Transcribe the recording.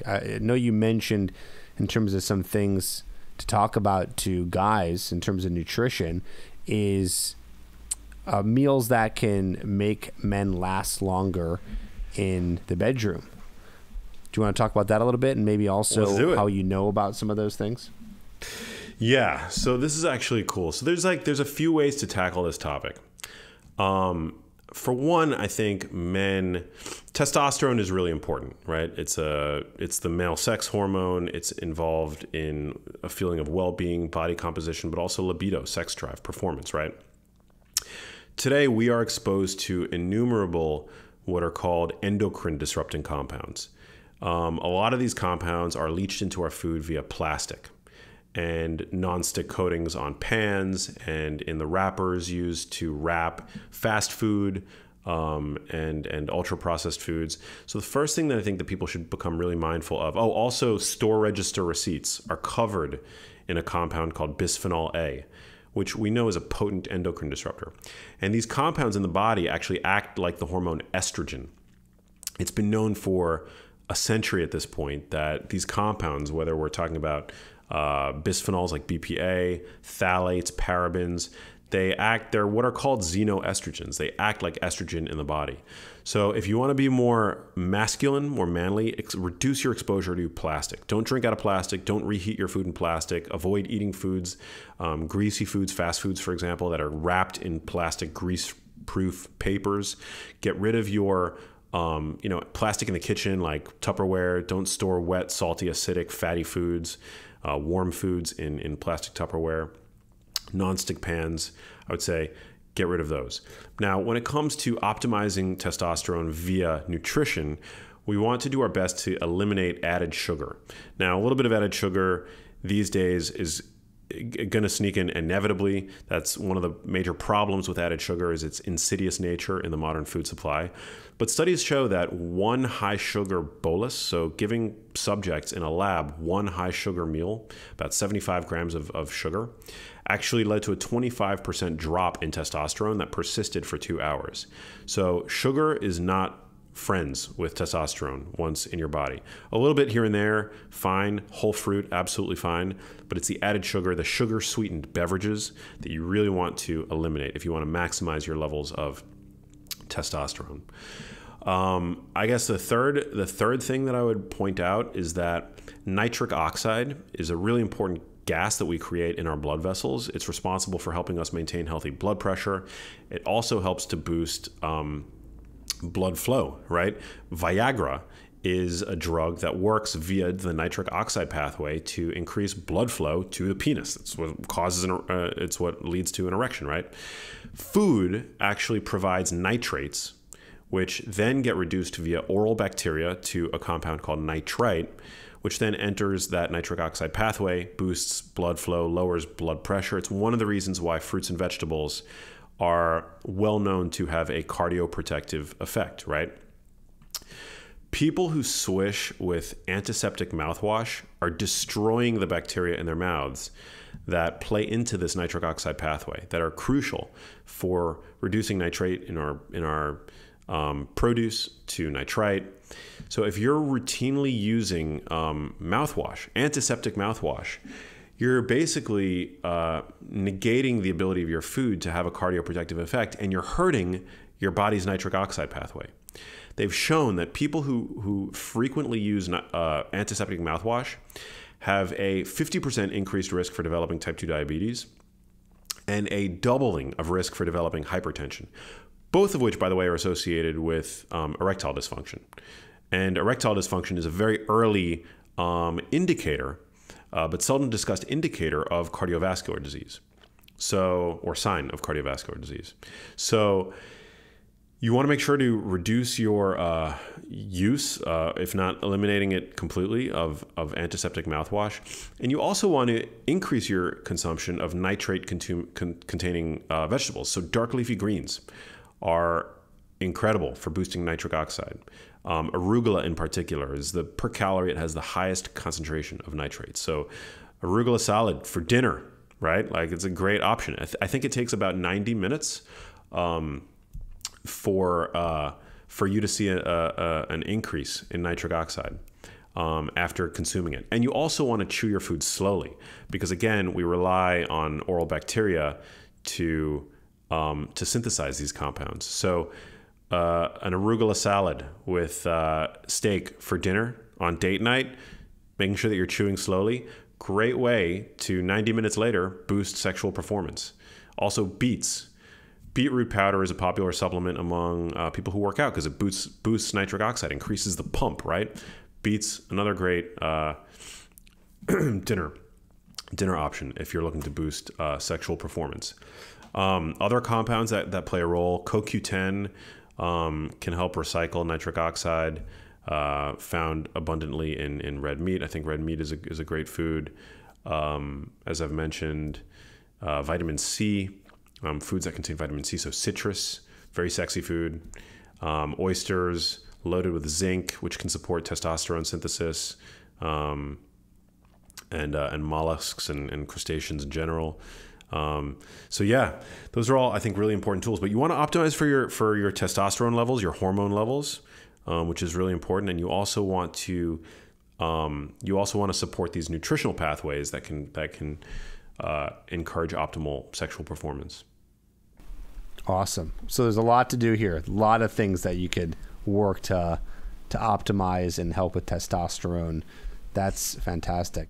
I know you mentioned in terms of some things to talk about to guys in terms of nutrition is meals that can make men last longer in the bedroom. Do you want to talk about that a little bit, and maybe also how you know about some of those things? Yeah, so this is actually cool. So there's a few ways to tackle this topic. For one, I think testosterone is really important, right? It's the male sex hormone. It's involved in a feeling of well-being, body composition, but also libido, sex drive, performance, right? Today, we are exposed to innumerable what are called endocrine disrupting compounds. A lot of these compounds are leached into our food via plastic and nonstick coatings on pans and in the wrappers used to wrap fast food and ultra processed foods. So the first thing that I think that people should become really mindful of, also store register receipts are covered in a compound called bisphenol A, which we know is a potent endocrine disruptor. And these compounds in the body actually act like the hormone estrogen. It's been known for a century at this point that these compounds, whether we're talking about bisphenols like BPA, phthalates, parabens, they're what are called xenoestrogens. They act like estrogen in the body. So if you want to be more masculine, more manly, reduce your exposure to plastic. Don't drink out of plastic. Don't reheat your food in plastic. Avoid eating foods, greasy foods, fast foods, for example, that are wrapped in plastic grease-proof papers. Get rid of your plastic in the kitchen, like Tupperware. Don't store wet, salty, acidic, fatty foods, warm foods in plastic Tupperware. Non-stick pans, I would say, get rid of those. Now, when it comes to optimizing testosterone via nutrition, we want to do our best to eliminate added sugar. Now, a little bit of added sugar these days is going to sneak in inevitably. That's one of the major problems with added sugar is its insidious nature in the modern food supply. But studies show that one high sugar bolus, so giving subjects in a lab one high sugar meal, about 75 grams of sugar, actually led to a 25% drop in testosterone that persisted for 2 hours. So sugar is not friends with testosterone once in your body. A little bit here and there, fine. Whole fruit, absolutely fine. But it's the added sugar, the sugar-sweetened beverages that you really want to eliminate if you want to maximize your levels of testosterone. I guess the third thing that I would point out is that nitric oxide is a really important gas that we create in our blood vessels. It's responsible for helping us maintain healthy blood pressure. It also helps to boost blood flow, right? Viagra is a drug that works via the nitric oxide pathway to increase blood flow to the penis. It's what causes it's what leads to an erection, right? Food actually provides nitrates, which then get reduced via oral bacteria to a compound called nitrite, which then enters that nitric oxide pathway, boosts blood flow, lowers blood pressure. It's one of the reasons why fruits and vegetables are well known to have a cardioprotective effect, right? People who swish with antiseptic mouthwash are destroying the bacteria in their mouths that play into this nitric oxide pathway that are crucial for reducing nitrate in our produce to nitrite. So if you're routinely using mouthwash, antiseptic mouthwash, you're basically negating the ability of your food to have a cardioprotective effect, and you're hurting your body's nitric oxide pathway. They've shown that people who frequently use antiseptic mouthwash have a 50% increased risk for developing type 2 diabetes and a doubling of risk for developing hypertension, both of which, by the way, are associated with erectile dysfunction. And erectile dysfunction is a very early indicator, but seldom discussed indicator of cardiovascular disease, or sign of cardiovascular disease. So you want to make sure to reduce your use, if not eliminating it completely, of antiseptic mouthwash. And you also want to increase your consumption of nitrate-containing vegetables. So dark leafy greens are incredible for boosting nitric oxide. Arugula in particular is per calorie, it has the highest concentration of nitrates. So arugula salad for dinner, right? Like, it's a great option. I think it takes about 90 minutes for you to see an increase in nitric oxide. after consuming it. And you also want to chew your food slowly because, again, we rely on oral bacteria to synthesize these compounds. So an arugula salad with steak for dinner on date night, making sure that you're chewing slowly, great way to 90 minutes later boost sexual performance. Also beets. Beetroot powder is a popular supplement among people who work out because it boosts nitric oxide, increases the pump, right? Beets, another great dinner option if you're looking to boost sexual performance. Other compounds that play a role, CoQ10 can help recycle nitric oxide, found abundantly in red meat. I think red meat is a great food. As I've mentioned, vitamin C, foods that contain vitamin C, so citrus, very sexy food. Oysters, loaded with zinc, which can support testosterone synthesis, and mollusks and crustaceans in general. So yeah, those are all, I think, really important tools. But you want to optimize for your testosterone levels, your hormone levels, which is really important. And you also want to support these nutritional pathways that can encourage optimal sexual performance. Awesome. So there's a lot to do here. A lot of things that you could work to optimize and help with testosterone. That's fantastic.